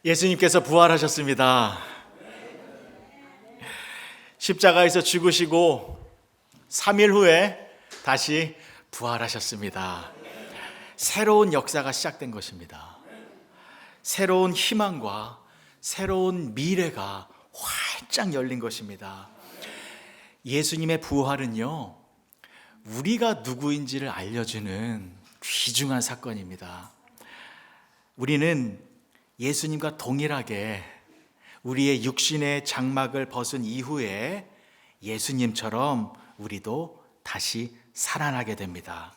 예수님께서 부활하셨습니다. 십자가에서 죽으시고 3일 후에 다시 부활하셨습니다. 새로운 역사가 시작된 것입니다. 새로운 희망과 새로운 미래가 활짝 열린 것입니다. 예수님의 부활은요, 우리가 누구인지를 알려주는 귀중한 사건입니다. 우리는 예수님과 동일하게 우리의 육신의 장막을 벗은 이후에 예수님처럼 우리도 다시 살아나게 됩니다.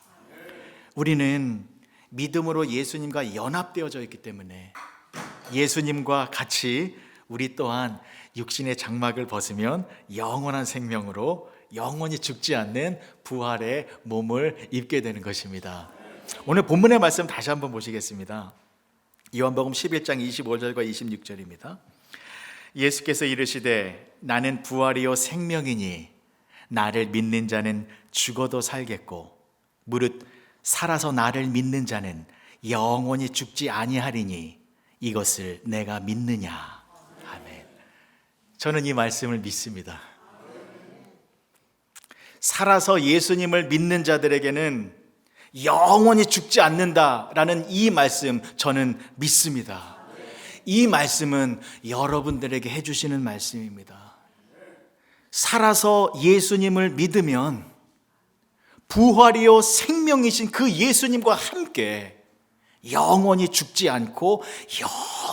우리는 믿음으로 예수님과 연합되어져 있기 때문에 예수님과 같이 우리 또한 육신의 장막을 벗으면 영원한 생명으로 영원히 죽지 않는 부활의 몸을 입게 되는 것입니다. 오늘 본문의 말씀 다시 한번 보시겠습니다. 요한복음 11장 25절과 26절입니다. 예수께서 이르시되 나는 부활이요 생명이니 나를 믿는 자는 죽어도 살겠고 무릇 살아서 나를 믿는 자는 영원히 죽지 아니하리니 이것을 내가 믿느냐. 아멘. 저는 이 말씀을 믿습니다. 살아서 예수님을 믿는 자들에게는 영원히 죽지 않는다라는 이 말씀 저는 믿습니다. 이 말씀은 여러분들에게 해주시는 말씀입니다. 살아서 예수님을 믿으면 부활이요 생명이신 그 예수님과 함께 영원히 죽지 않고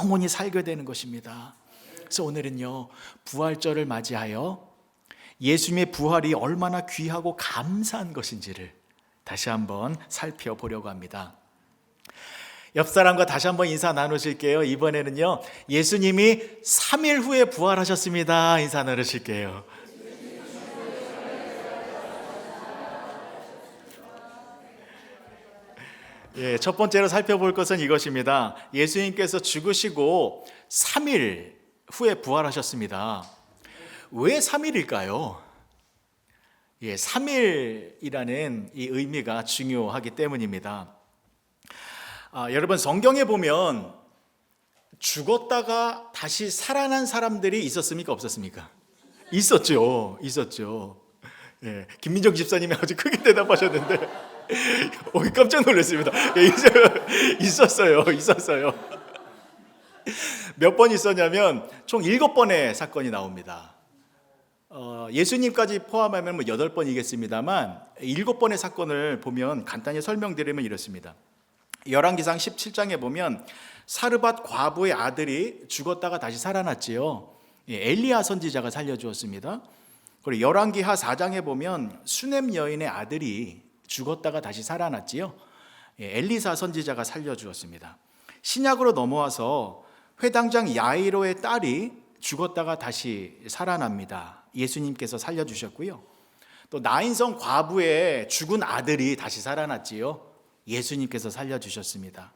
영원히 살게 되는 것입니다. 그래서 오늘은요, 부활절을 맞이하여 예수님의 부활이 얼마나 귀하고 감사한 것인지를 다시 한번 살펴보려고 합니다. 옆 사람과 다시 한번 인사 나누실게요. 이번에는요, 예수님이 3일 후에 부활하셨습니다. 인사 나누실게요. 첫 번째로 살펴볼 것은 이것입니다. 예수님께서 죽으시고 3일 후에 부활하셨습니다. 왜 3일일까요? 3일이라는 이 의미가 중요하기 때문입니다. 여러분, 성경에 보면 죽었다가 다시 살아난 사람들이 있었습니까? 없었습니까? 있었죠. 김민정 집사님이 아주 크게 대답하셨는데 깜짝 놀랐습니다. 있었어요. 몇 번 있었냐면 총 7번의 사건이 나옵니다. 예수님까지 포함하면 8번이겠습니다만 7번의 사건을 보면 간단히 설명드리면 이렇습니다. 열왕기상 17장에 보면 사르밧 과부의 아들이 죽었다가 다시 살아났지요. 엘리야 선지자가 살려주었습니다. 그리고 열왕기하 4장에 보면 수넴 여인의 아들이 죽었다가 다시 살아났지요. 엘리사 선지자가 살려주었습니다. 신약으로 넘어와서 회당장 야이로의 딸이 죽었다가 다시 살아납니다. 예수님께서 살려주셨고요. 또 나인성 과부의 죽은 아들이 다시 살아났지요. 예수님께서 살려주셨습니다.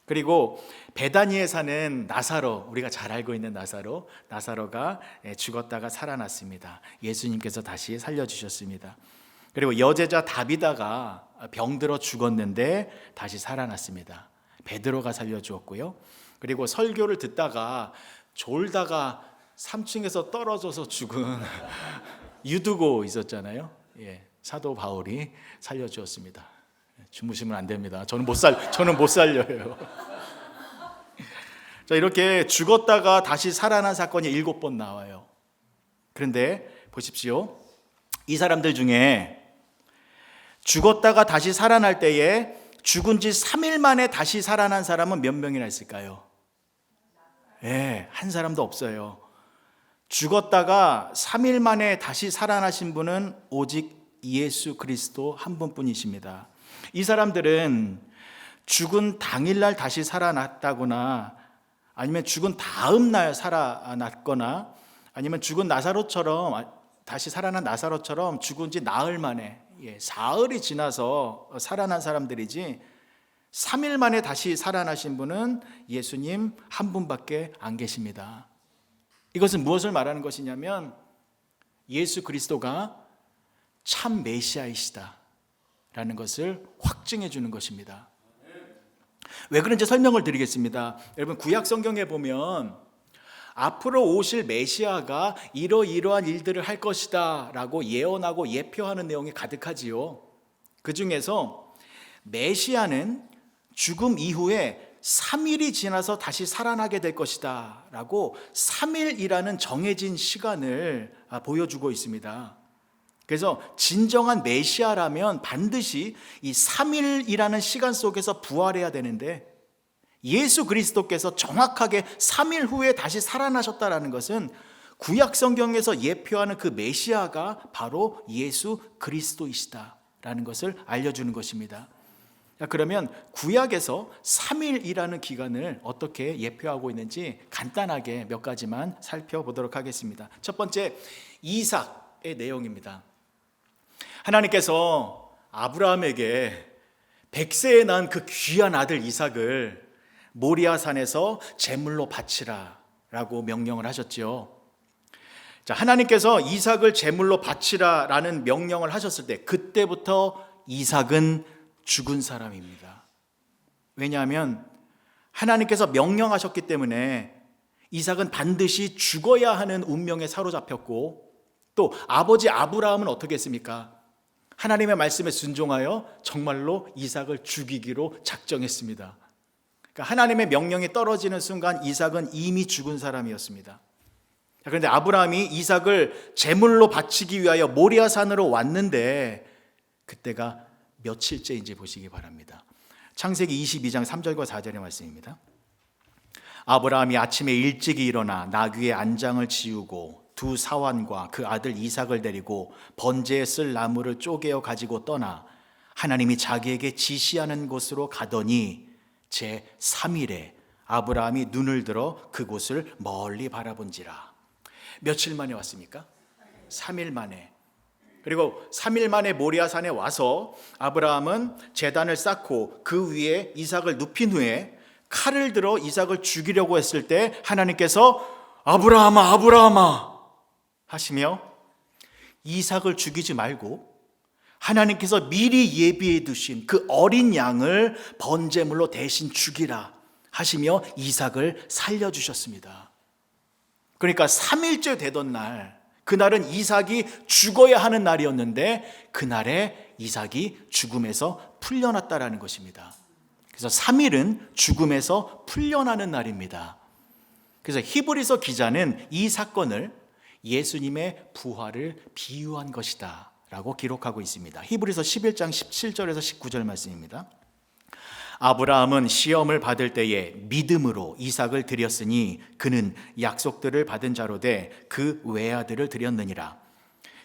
그리고 베다니에 사는 나사로, 우리가 잘 알고 있는 나사로가 죽었다가 살아났습니다. 예수님께서 다시 살려주셨습니다. 그리고 여제자 다비다가 병들어 죽었는데 다시 살아났습니다. 베드로가 살려주었고요. 그리고 설교를 듣다가 졸다가 3층에서 떨어져서 죽은 유두고 있었잖아요. 사도 바울이 살려주었습니다. 주무시면 안 됩니다. 저는 못 살려요. 자, 이렇게 죽었다가 다시 살아난 사건이 7번 나와요. 그런데 보십시오. 이 사람들 중에 죽었다가 다시 살아날 때에 죽은 지 3일 만에 다시 살아난 사람은 몇 명이나 있을까요? 한 사람도 없어요. 죽었다가 3일 만에 다시 살아나신 분은 오직 예수 그리스도 한 분뿐이십니다. 이 사람들은 죽은 당일날 다시 살아났다거나 아니면 죽은 다음 날 살아났거나 아니면 죽은 나사로처럼 다시 살아난 나사로처럼 죽은 지 나흘 만에 사흘이 지나서 살아난 사람들이지 3일 만에 다시 살아나신 분은 예수님 한 분밖에 안 계십니다. 이것은 무엇을 말하는 것이냐면 예수 그리스도가 참 메시아이시다 라는 것을 확증해 주는 것입니다. 왜 그런지 설명을 드리겠습니다. 여러분, 구약 성경에 보면 앞으로 오실 메시아가 이러이러한 일들을 할 것이다 라고 예언하고 예표하는 내용이 가득하지요. 그 중에서 메시아는 죽음 이후에 3일이 지나서 다시 살아나게 될 것이다 라고 3일이라는 정해진 시간을 보여주고 있습니다. 그래서 진정한 메시아라면 반드시 이 3일이라는 시간 속에서 부활해야 되는데, 예수 그리스도께서 정확하게 3일 후에 다시 살아나셨다라는 것은 구약 성경에서 예표하는 그 메시아가 바로 예수 그리스도이시다라는 것을 알려주는 것입니다. 그러면 구약에서 3일이라는 기간을 어떻게 예표하고 있는지 간단하게 몇 가지만 살펴보도록 하겠습니다. 첫 번째, 이삭의 내용입니다. 하나님께서 아브라함에게 100세에 난 그 귀한 아들 이삭을 모리아산에서 제물로 바치라 라고 명령을 하셨죠. 자, 하나님께서 이삭을 제물로 바치라 라는 명령을 하셨을 때 그때부터 이삭은 죽은 사람입니다. 왜냐하면 하나님께서 명령하셨기 때문에 이삭은 반드시 죽어야 하는 운명에 사로잡혔고, 또 아버지 아브라함은 어떻게 했습니까? 하나님의 말씀에 순종하여 정말로 이삭을 죽이기로 작정했습니다. 그러니까 하나님의 명령이 떨어지는 순간 이삭은 이미 죽은 사람이었습니다. 그런데 아브라함이 이삭을 제물로 바치기 위하여 모리아산으로 왔는데 그때가 며칠째인지 보시기 바랍니다. 창세기 22장 3절과 4절의 말씀입니다. 아브라함이 아침에 일찍이 일어나 나귀의 안장을 지우고 두 사환과 그 아들 이삭을 데리고 번제에 쓸 나무를 쪼개어 가지고 떠나 하나님이 자기에게 지시하는 곳으로 가더니 제 3일에 아브라함이 눈을 들어 그곳을 멀리 바라본지라. 며칠 만에 왔습니까? 3일 만에. 그리고 3일 만에 모리아산에 와서 아브라함은 제단을 쌓고 그 위에 이삭을 눕힌 후에 칼을 들어 이삭을 죽이려고 했을 때 하나님께서 아브라함아 아브라함아 하시며 이삭을 죽이지 말고 하나님께서 미리 예비해 두신 그 어린 양을 번제물로 대신 죽이라 하시며 이삭을 살려주셨습니다. 그러니까 3일째 되던 날, 그날은 이삭이 죽어야 하는 날이었는데 그날에 이삭이 죽음에서 풀려났다라는 것입니다. 그래서 3일은 죽음에서 풀려나는 날입니다. 그래서 히브리서 기자는 이 사건을 예수님의 부활을 비유한 것이다 라고 기록하고 있습니다. 히브리서 11장 17절에서 19절 말씀입니다. 아브라함은 시험을 받을 때에 믿음으로 이삭을 드렸으니 그는 약속들을 받은 자로 돼 그 외아들을 드렸느니라.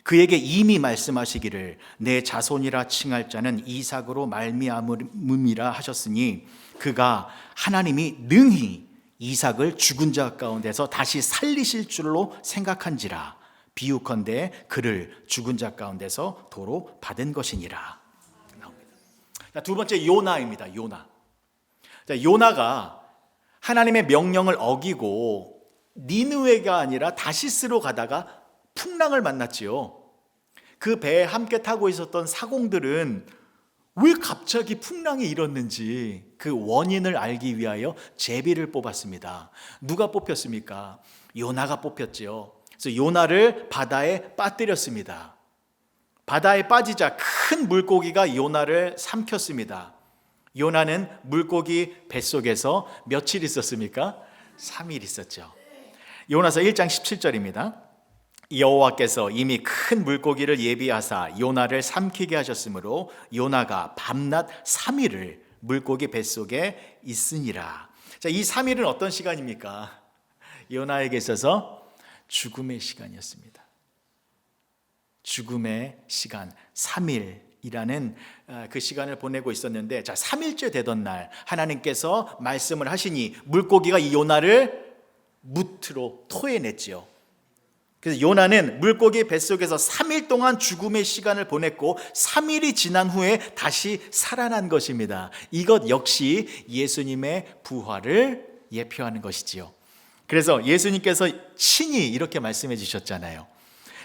그에게 이미 말씀하시기를 내 자손이라 칭할 자는 이삭으로 말미암음이라 하셨으니 그가 하나님이 능히 이삭을 죽은 자 가운데서 다시 살리실 줄로 생각한지라. 비유컨대 그를 죽은 자 가운데서 도로 받은 것이니라. 자, 두 번째 요나입니다. 요나. 자, 요나가 하나님의 명령을 어기고 니느웨가 아니라 다시스로 가다가 풍랑을 만났지요. 그 배에 함께 타고 있었던 사공들은 왜 갑자기 풍랑이 일었는지 그 원인을 알기 위하여 제비를 뽑았습니다. 누가 뽑혔습니까? 요나가 뽑혔지요. 그래서 요나를 바다에 빠뜨렸습니다. 바다에 빠지자 큰 물고기가 요나를 삼켰습니다. 요나는 물고기 뱃속에서 며칠 있었습니까? 3일 있었죠. 요나서 1장 17절입니다. 여호와께서 이미 큰 물고기를 예비하사 요나를 삼키게 하셨으므로 요나가 밤낮 3일을 물고기 뱃속에 있으니라. 자, 이 3일은 어떤 시간입니까? 요나에게 있어서 죽음의 시간이었습니다. 죽음의 시간 3일이라는 그 시간을 보내고 있었는데, 자, 3일째 되던 날 하나님께서 말씀을 하시니 물고기가 이 요나를 무트로 토해냈지요. 그래서 요나는 물고기 뱃속에서 3일 동안 죽음의 시간을 보냈고 3일이 지난 후에 다시 살아난 것입니다. 이것 역시 예수님의 부활을 예표하는 것이지요. 그래서 예수님께서 친히 이렇게 말씀해 주셨잖아요.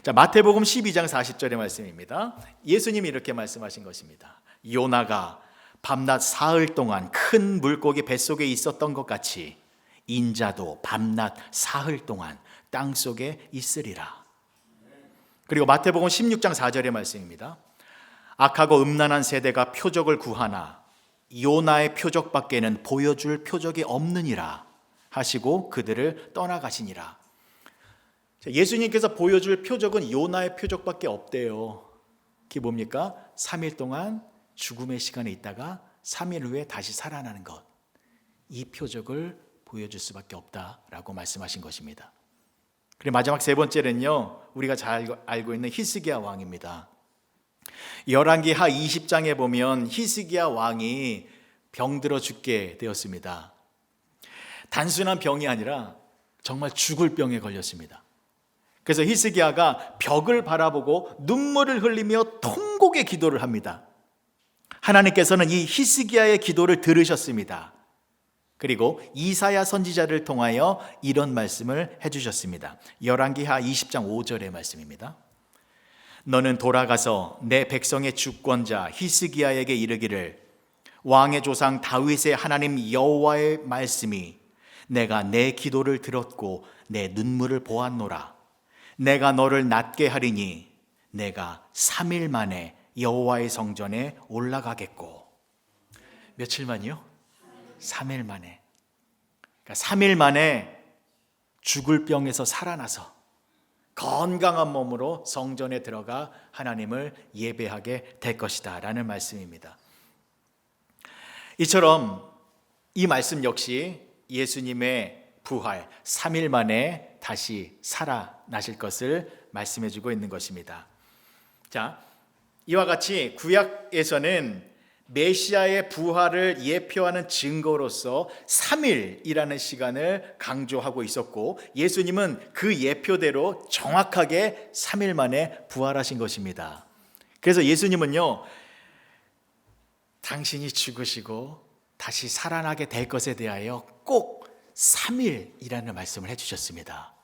자, 마태복음 12장 40절의 말씀입니다. 예수님이 이렇게 말씀하신 것입니다. 요나가 밤낮 사흘 동안 큰 물고기 뱃속에 있었던 것 같이 인자도 밤낮 사흘 동안 땅속에 있으리라. 그리고 마태복음 16장 4절의 말씀입니다. 악하고 음란한 세대가 표적을 구하나 요나의 표적밖에는 보여줄 표적이 없느니라 하시고 그들을 떠나가시니라. 예수님께서 보여줄 표적은 요나의 표적밖에 없대요. 그게 뭡니까? 3일 동안 죽음의 시간에 있다가 3일 후에 다시 살아나는 것. 이 표적을 보여줄 수밖에 없다라고 말씀하신 것입니다. 그리고 마지막 세 번째는요, 우리가 잘 알고 있는 히스기야 왕입니다. 열왕기하 20장에 보면 히스기야 왕이 병들어 죽게 되었습니다. 단순한 병이 아니라 정말 죽을 병에 걸렸습니다. 그래서 히스기야가 벽을 바라보고 눈물을 흘리며 통곡의 기도를 합니다. 하나님께서는 이 히스기야의 기도를 들으셨습니다. 그리고 이사야 선지자를 통하여 이런 말씀을 해주셨습니다. 열왕기하 20장 5절의 말씀입니다. 너는 돌아가서 내 백성의 주권자 히스기야에게 이르기를 왕의 조상 다윗의 하나님 여호와의 말씀이 내가 내 기도를 들었고 내 눈물을 보았노라. 내가 너를 낫게 하리니 내가 3일 만에 여호와의 성전에 올라가겠고. 며칠 만이요? 3일 만에. 그러니까 3일 만에 죽을 병에서 살아나서 건강한 몸으로 성전에 들어가 하나님을 예배하게 될 것이다 라는 말씀입니다. 이처럼 이 말씀 역시 예수님의 부활 3일 만에 다시 살아나실 것을 말씀해 주고 있는 것입니다. 자, 이와 같이 구약에서는 메시아의 부활을 예표하는 증거로서 3일이라는 시간을 강조하고 있었고 예수님은 그 예표대로 정확하게 3일 만에 부활하신 것입니다. 그래서 예수님은요, 당신이 죽으시고 다시 살아나게 될 것에 대하여 꼭 3일이라는 말씀을 해주셨습니다.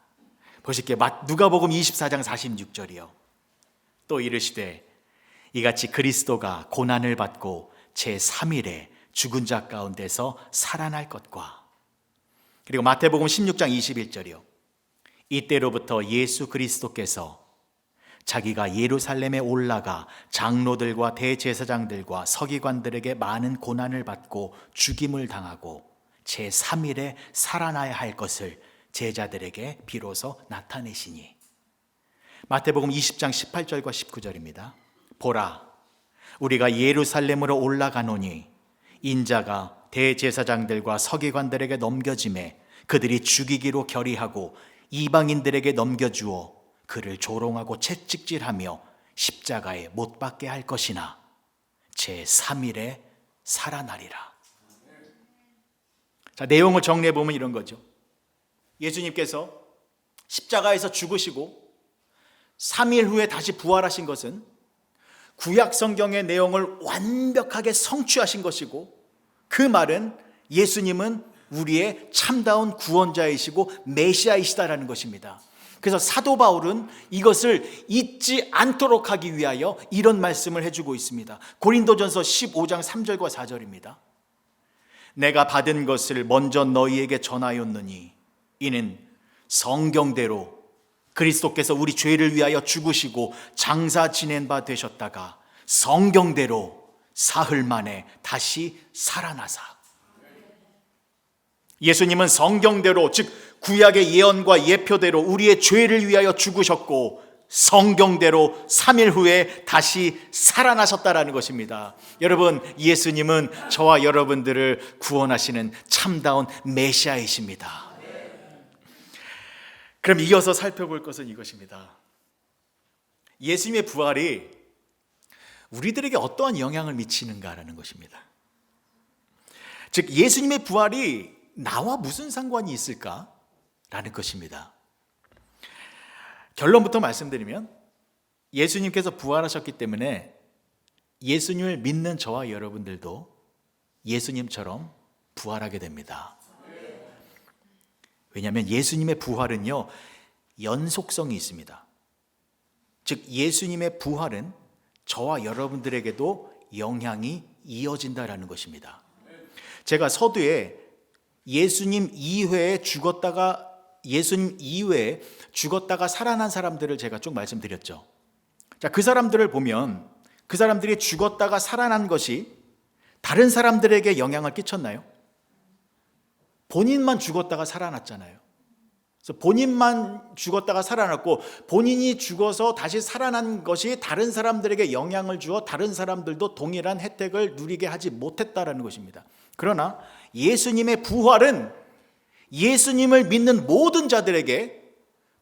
보실게요. 누가복음 24장 46절이요. 또 이르시되 이같이 그리스도가 고난을 받고 제3일에 죽은 자 가운데서 살아날 것과. 그리고 마태복음 16장 21절이요. 이때로부터 예수 그리스도께서 자기가 예루살렘에 올라가 장로들과 대제사장들과 서기관들에게 많은 고난을 받고 죽임을 당하고 제3일에 살아나야 할 것을 제자들에게 비로소 나타내시니. 마태복음 20장 18절과 19절입니다. 보라, 우리가 예루살렘으로 올라가노니 인자가 대제사장들과 서기관들에게 넘겨짐에 그들이 죽이기로 결의하고 이방인들에게 넘겨주어 그를 조롱하고 채찍질하며 십자가에 못 박게 할 것이나 제3일에 살아나리라. 자, 내용을 정리해 보면 이런 거죠. 예수님께서 십자가에서 죽으시고 3일 후에 다시 부활하신 것은 구약 성경의 내용을 완벽하게 성취하신 것이고, 그 말은 예수님은 우리의 참다운 구원자이시고 메시아이시다라는 것입니다. 그래서 사도 바울은 이것을 잊지 않도록 하기 위하여 이런 말씀을 해주고 있습니다. 고린도전서 15장 3절과 4절입니다. 내가 받은 것을 먼저 너희에게 전하였느니 이는 성경대로 그리스도께서 우리 죄를 위하여 죽으시고 장사 지낸 바 되셨다가 성경대로 사흘 만에 다시 살아나사. 예수님은 성경대로, 즉 구약의 예언과 예표대로 우리의 죄를 위하여 죽으셨고 성경대로 3일 후에 다시 살아나셨다라는 것입니다. 여러분, 예수님은 저와 여러분들을 구원하시는 참다운 메시아이십니다. 그럼 이어서 살펴볼 것은 이것입니다. 예수님의 부활이 우리들에게 어떠한 영향을 미치는가라는 것입니다. 즉 예수님의 부활이 나와 무슨 상관이 있을까라는 것입니다. 결론부터 말씀드리면 예수님께서 부활하셨기 때문에 예수님을 믿는 저와 여러분들도 예수님처럼 부활하게 됩니다. 왜냐하면 예수님의 부활은요, 연속성이 있습니다. 즉 예수님의 부활은 저와 여러분들에게도 영향이 이어진다라는 것입니다. 제가 서두에 예수님 이외에 죽었다가 살아난 사람들을 제가 쭉 말씀드렸죠. 자, 그 사람들을 보면 그 사람들이 죽었다가 살아난 것이 다른 사람들에게 영향을 끼쳤나요? 본인만 죽었다가 살아났잖아요. 그래서 본인만 죽었다가 살아났고 본인이 죽어서 다시 살아난 것이 다른 사람들에게 영향을 주어 다른 사람들도 동일한 혜택을 누리게 하지 못했다라는 것입니다. 그러나 예수님의 부활은 예수님을 믿는 모든 자들에게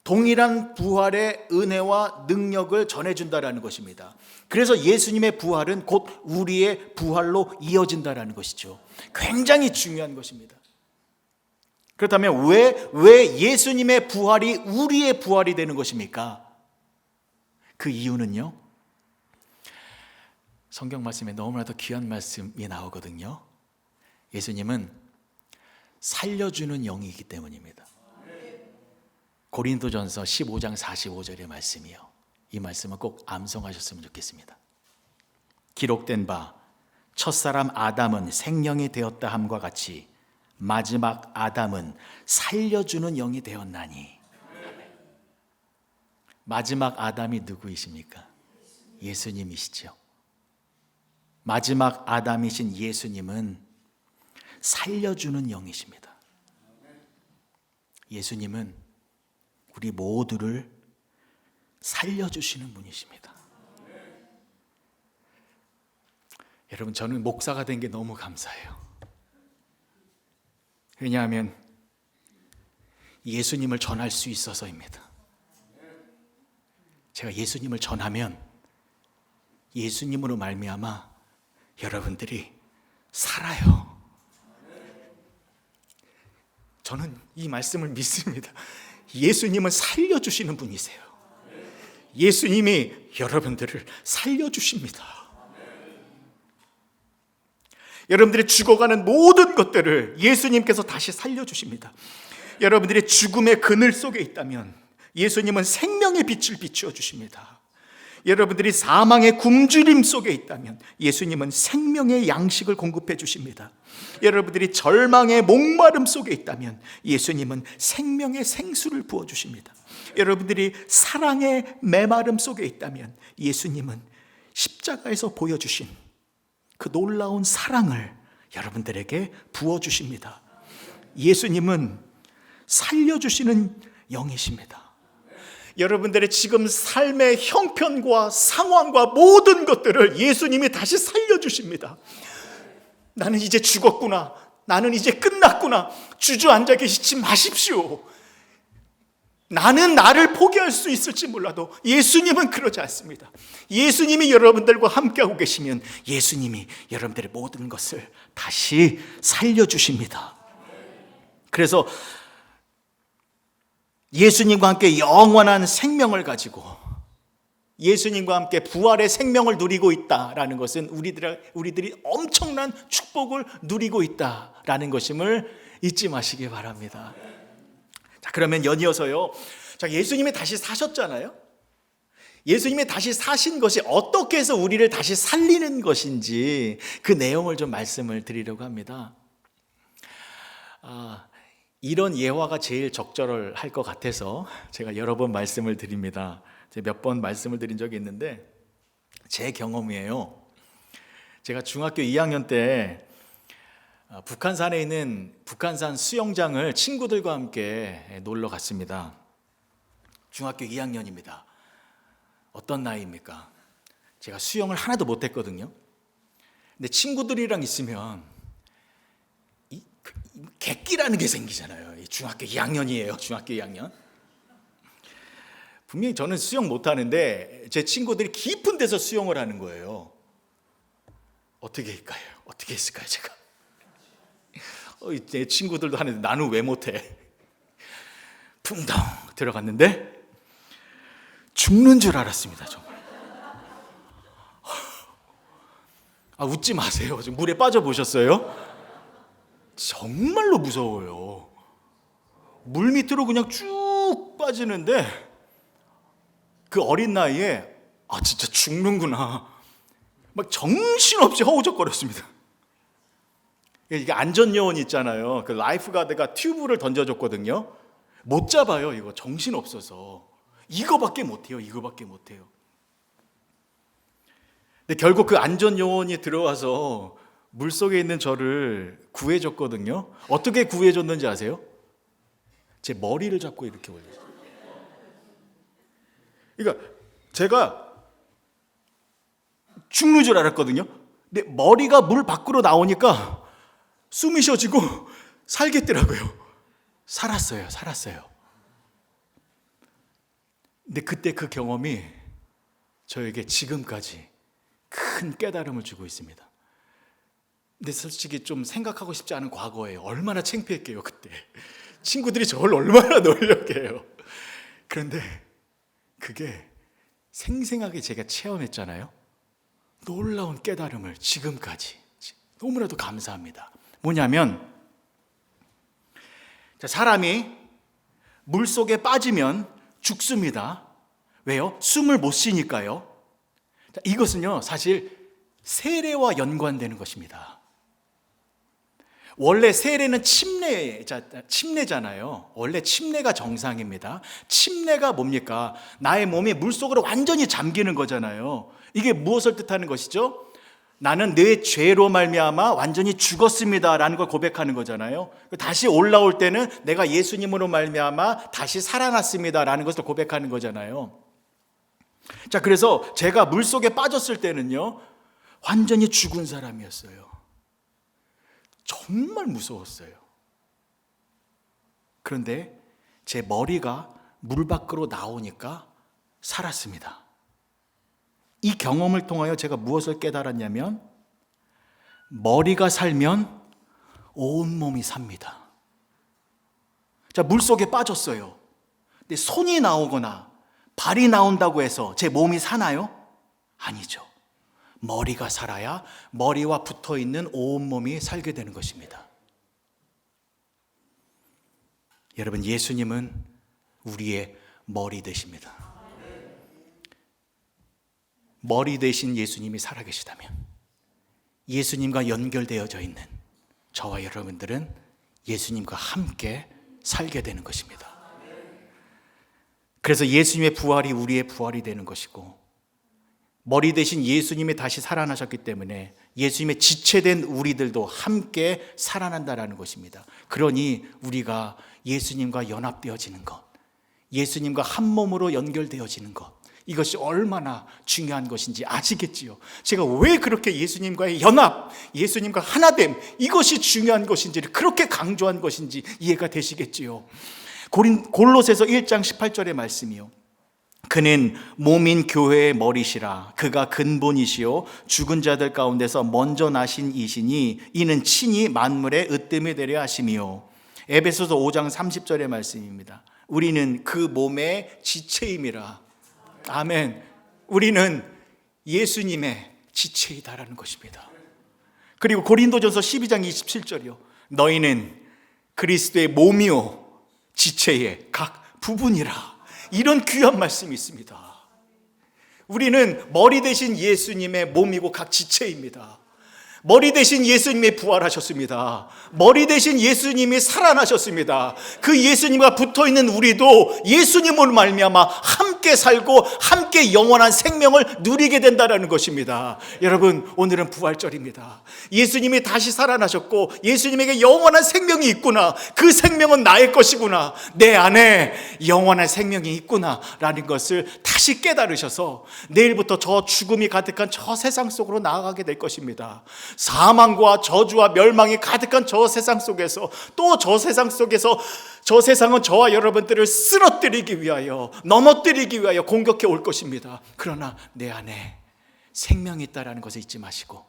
동일한 부활의 은혜와 능력을 전해준다라는 것입니다. 그래서 예수님의 부활은 곧 우리의 부활로 이어진다라는 것이죠. 굉장히 중요한 것입니다. 그렇다면 왜 예수님의 부활이 우리의 부활이 되는 것입니까? 그 이유는요, 성경 말씀에 너무나도 귀한 말씀이 나오거든요. 예수님은 살려주는 영이기 때문입니다. 고린도전서 15장 45절의 말씀이요. 이 말씀은 꼭 암송하셨으면 좋겠습니다. 기록된 바 첫사람 아담은 생명이 되었다 함과 같이 마지막 아담은 살려주는 영이 되었나니. 마지막 아담이 누구이십니까? 예수님이시죠. 마지막 아담이신 예수님은 살려주는 영이십니다. 예수님은 우리 모두를 살려주시는 분이십니다. 여러분, 저는 목사가 된 게 너무 감사해요. 왜냐하면 예수님을 전할 수 있어서입니다. 제가 예수님을 전하면 예수님으로 말미암아 여러분들이 살아요. 저는 이 말씀을 믿습니다. 예수님은 살려주시는 분이세요. 예수님이 여러분들을 살려주십니다. 여러분들이 죽어가는 모든 것들을 예수님께서 다시 살려주십니다. 여러분들이 죽음의 그늘 속에 있다면 예수님은 생명의 빛을 비추어 주십니다. 여러분들이 사망의 굶주림 속에 있다면 예수님은 생명의 양식을 공급해 주십니다. 여러분들이 절망의 목마름 속에 있다면 예수님은 생명의 생수를 부어 주십니다. 여러분들이 사랑의 메마름 속에 있다면 예수님은 십자가에서 보여주신 그 놀라운 사랑을 여러분들에게 부어주십니다. 예수님은 살려주시는 영이십니다. 여러분들의 지금 삶의 형편과 상황과 모든 것들을 예수님이 다시 살려주십니다. 나는 이제 죽었구나, 나는 이제 끝났구나, 주저앉아 계시지 마십시오. 나는 나를 포기할 수 있을지 몰라도 예수님은 그러지 않습니다. 예수님이 여러분들과 함께하고 계시면 예수님이 여러분들의 모든 것을 다시 살려주십니다. 그래서 예수님과 함께 영원한 생명을 가지고 예수님과 함께 부활의 생명을 누리고 있다라는 것은 우리들이 엄청난 축복을 누리고 있다라는 것임을 잊지 마시기 바랍니다. 자, 그러면 연이어서요. 자, 예수님이 다시 사셨잖아요. 예수님이 다시 사신 것이 어떻게 해서 우리를 다시 살리는 것인지 그 내용을 좀 말씀을 드리려고 합니다. 이런 예화가 제일 적절할 것 같아서 제가 여러 번 말씀을 드립니다. 제가 몇 번 말씀을 드린 적이 있는데 제 경험이에요. 제가 중학교 2학년 때 북한산에 있는 북한산 수영장을 친구들과 함께 놀러 갔습니다. 중학교 2학년입니다. 어떤 나이입니까? 제가 수영을 하나도 못했거든요. 근데 친구들이랑 있으면 객기라는 게 생기잖아요. 중학교 2학년이에요. 중학교 2학년. 분명히 저는 수영 못하는데 제 친구들이 깊은 데서 수영을 하는 거예요. 어떻게 할까요? 어떻게 했을까요, 제가? 내 친구들도 하는데 나는 왜 못해? 붕덩 들어갔는데 죽는 줄 알았습니다. 정말. 웃지 마세요. 물에 빠져보셨어요? 정말로 무서워요. 물 밑으로 그냥 쭉 빠지는데 그 어린 나이에 진짜 죽는구나. 막 정신없이 허우적거렸습니다. 이게 안전요원 있잖아요. 그 라이프가드가 튜브를 던져줬거든요. 못 잡아요. 이거 정신없어서. 이거밖에 못해요. 근데 결국 그 안전요원이 들어와서 물속에 있는 저를 구해줬거든요. 어떻게 구해줬는지 아세요? 제 머리를 잡고 이렇게 올렸어요. 그러니까 제가 죽는 줄 알았거든요. 근데 머리가 물 밖으로 나오니까 숨이 쉬어지고 살겠더라고요. 살았어요. 근데 그때 그 경험이 저에게 지금까지 큰 깨달음을 주고 있습니다. 근데 솔직히 좀 생각하고 싶지 않은 과거예요. 얼마나 창피했게요 그때. 친구들이 저를 얼마나 놀렸게요. 그런데 그게 생생하게 제가 체험했잖아요. 놀라운 깨달음을 지금까지 너무나도 감사합니다. 뭐냐면 사람이 물속에 빠지면 죽습니다. 왜요? 숨을 못 쉬니까요. 이것은요 사실 세례와 연관되는 것입니다. 원래 세례는 침례잖아요. 원래 침례가 정상입니다. 침례가 뭡니까? 나의 몸이 물속으로 완전히 잠기는 거잖아요. 이게 무엇을 뜻하는 것이죠? 나는 내 죄로 말미암아 완전히 죽었습니다라는 걸 고백하는 거잖아요. 다시 올라올 때는 내가 예수님으로 말미암아 다시 살아났습니다라는 것을 고백하는 거잖아요. 자, 그래서 제가 물속에 빠졌을 때는요 완전히 죽은 사람이었어요. 정말 무서웠어요. 그런데 제 머리가 물 밖으로 나오니까 살았습니다. 이 경험을 통하여 제가 무엇을 깨달았냐면 머리가 살면 온몸이 삽니다. 자, 물속에 빠졌어요. 근데 손이 나오거나 발이 나온다고 해서 제 몸이 사나요? 아니죠. 머리가 살아야 머리와 붙어있는 온몸이 살게 되는 것입니다. 여러분, 예수님은 우리의 머리 되십니다. 머리 되신 예수님이 살아계시다면 예수님과 연결되어져 있는 저와 여러분들은 예수님과 함께 살게 되는 것입니다. 그래서 예수님의 부활이 우리의 부활이 되는 것이고, 머리 대신 예수님이 다시 살아나셨기 때문에 예수님의 지체된 우리들도 함께 살아난다라는 것입니다. 그러니 우리가 예수님과 연합되어지는 것, 예수님과 한 몸으로 연결되어지는 것, 이것이 얼마나 중요한 것인지 아시겠지요? 제가 왜 그렇게 예수님과의 연합, 예수님과 하나됨, 이것이 중요한 것인지를 그렇게 강조한 것인지 이해가 되시겠지요? 골로새서 1장 18절의 말씀이요. 그는 몸인 교회의 머리시라. 그가 근본이시요 죽은 자들 가운데서 먼저 나신 이시니 이는 친히 만물의 으뜸이 되려 하심이요. 에베소서 5장 30절의 말씀입니다. 우리는 그 몸의 지체임이라. 아멘. 우리는 예수님의 지체이다라는 것입니다. 그리고 고린도전서 12장 27절이요. 너희는 그리스도의 몸이요 지체의 각 부분이라. 이런 귀한 말씀이 있습니다. 우리는 머리 대신 예수님의 몸이고 각 지체입니다. 머리 대신 예수님이 부활하셨습니다. 머리 대신 예수님이 살아나셨습니다. 그 예수님과 붙어있는 우리도 예수님으로 말미암아 함께 살고 함께 영원한 생명을 누리게 된다는 것입니다. 여러분, 오늘은 부활절입니다. 예수님이 다시 살아나셨고 예수님에게 영원한 생명이 있구나, 그 생명은 나의 것이구나, 내 안에 영원한 생명이 있구나 라는 것을 다시 깨달으셔서 내일부터 저 죽음이 가득한 저 세상 속으로 나아가게 될 것입니다. 사망과 저주와 멸망이 가득한 저 세상 속에서, 또 저 세상 속에서 저 세상은 저와 여러분들을 쓰러뜨리기 위하여, 넘어뜨리기 위하여 공격해 올 것입니다. 그러나 내 안에 생명이 있다라는 것을 잊지 마시고,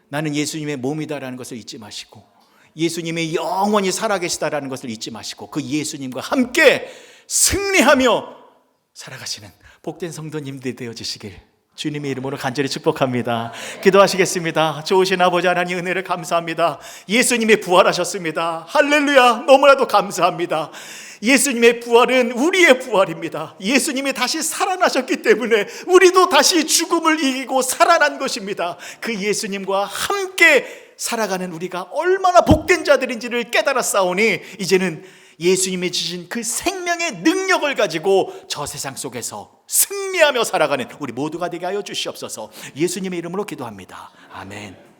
나는 예수님의 몸이다라는 것을 잊지 마시고, 예수님이 영원히 살아계시다라는 것을 잊지 마시고, 그 예수님과 함께 승리하며 살아가시는 복된 성도님들이 되어주시길 주님의 이름으로 간절히 축복합니다. 기도하시겠습니다. 좋으신 아버지 하나님 은혜를 감사합니다. 예수님이 부활하셨습니다. 할렐루야. 너무나도 감사합니다. 예수님의 부활은 우리의 부활입니다. 예수님이 다시 살아나셨기 때문에 우리도 다시 죽음을 이기고 살아난 것입니다. 그 예수님과 함께 살아가는 우리가 얼마나 복된 자들인지를 깨달았사오니 이제는 예수님이 주신 그 생명의 능력을 가지고 저 세상 속에서 승리하며 살아가는 우리 모두가 되게 하여 주시옵소서. 예수님의 이름으로 기도합니다. 아멘.